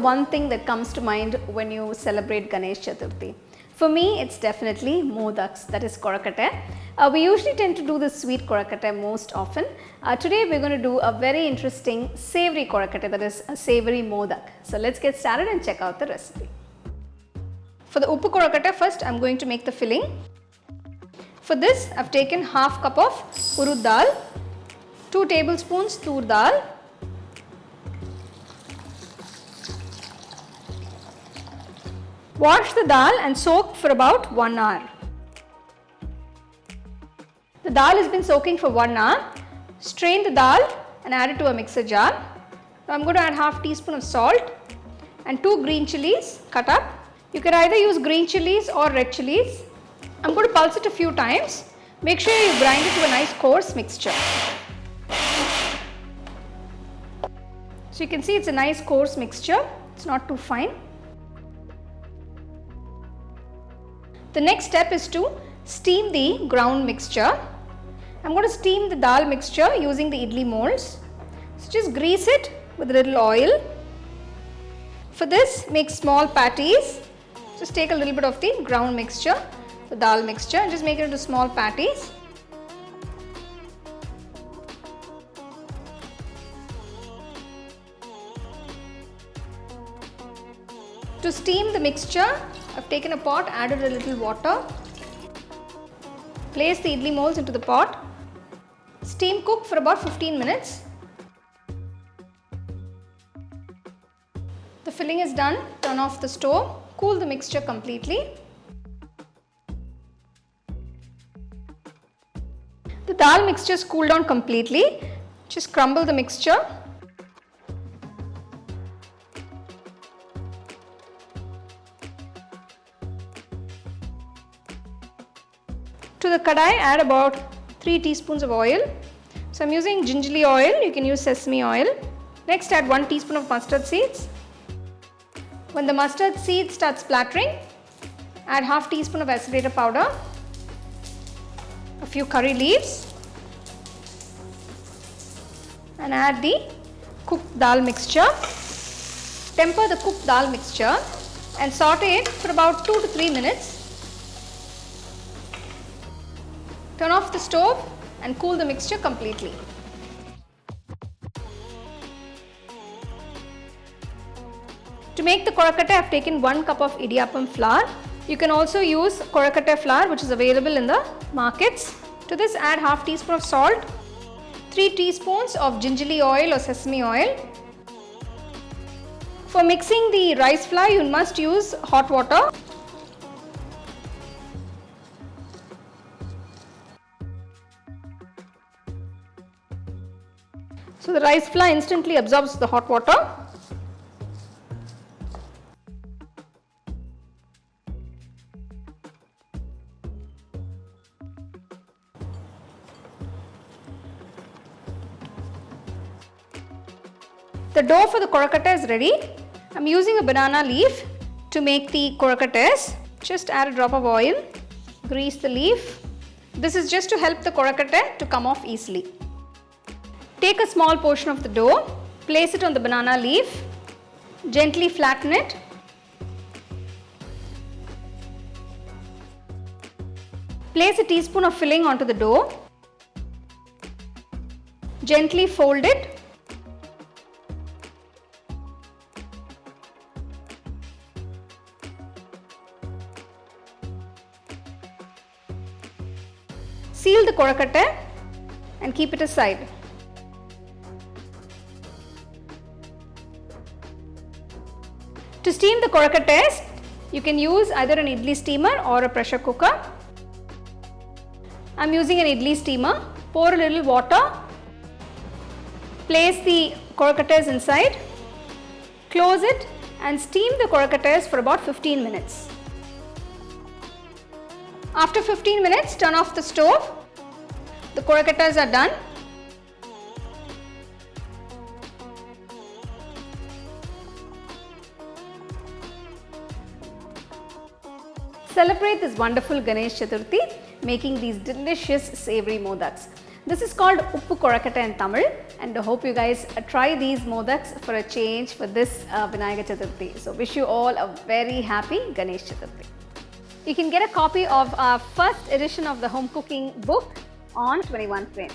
one thing that comes to mind when you celebrate Ganesh Chaturthi? For me, it's definitely Modaks, that is Kozhukattai. We usually tend to do the sweet Kozhukattai most often. Today we are going to do a very interesting savory Kozhukattai, that is a savory Modak. So let's get started and check out the recipe. For the Uppu Kozhukattai, first I am going to make the filling. For this, I have taken half cup of Urad Dal, 2 tablespoons Toor Dal, wash the dal and soak for about 1 hour. The dal has been soaking for 1 hour. Strain the dal and add it to a mixer jar. Now I am going to add half teaspoon of salt and 2 green chilies cut up. You can either use green chilies or red chilies. I am going to pulse it a few times. Make sure you grind it to a nice coarse mixture. So you can see it's a nice coarse mixture. It's not too fine. The next step is to steam the ground mixture. I'm going to steam the dal mixture using the idli molds. So just grease it with a little oil. For this, make small patties. Just take a little bit of the ground mixture, the dal mixture, and just make it into small patties. To steam the mixture, I've taken a pot, added a little water, place the idli molds into the pot, steam cook for about 15 minutes. The filling is done, turn off the stove, cool the mixture completely. The dal mixture is cooled down completely, just crumble the mixture. To the kadai, add about 3 teaspoons of oil. So I am using Gingelly Oil, you can use sesame oil. Next, add 1 teaspoon of mustard seeds. When the mustard seeds start splattering, add half teaspoon of Asafoetida Powder, a few curry leaves, and add the cooked dal mixture. Temper the cooked dal mixture and saute it for about 2 to 3 minutes. Turn off the stove and cool the mixture completely. To make the Kozhukattai, I have taken 1 cup of Idiyappam flour. You can also use Kozhukattai flour, which is available in the markets. To this, add half teaspoon of salt, 3 teaspoons of Gingelly oil or sesame oil. For mixing the rice flour, you must use hot water. So the rice flour instantly absorbs the hot water. The dough for the Kozhukattai is ready. I am using a banana leaf to make the Kozhukattais. Just add a drop of oil, grease the leaf. This is just to help the Kozhukattai to come off easily. Take a small portion of the dough, place it on the banana leaf, gently flatten it. Place a teaspoon of filling onto the dough, gently fold it. Seal the Kozhukattai and keep it aside. To steam the Kozhukattais, you can use either an idli steamer or a pressure cooker. I am using an idli steamer. Pour a little water, place the Kozhukattais inside, close it and steam the Kozhukattais for about 15 minutes. After 15 minutes, turn off the stove. The Kozhukattais are done. Celebrate this wonderful Ganesh Chaturthi making these delicious savory modaks. This is called Uppu Kozhukattai in Tamil, and I hope you guys try these modaks for a change for this Vinayaka Chaturthi. So wish you all a very happy Ganesh Chaturthi. You can get a copy of our first edition of the home cooking book on 21 frames.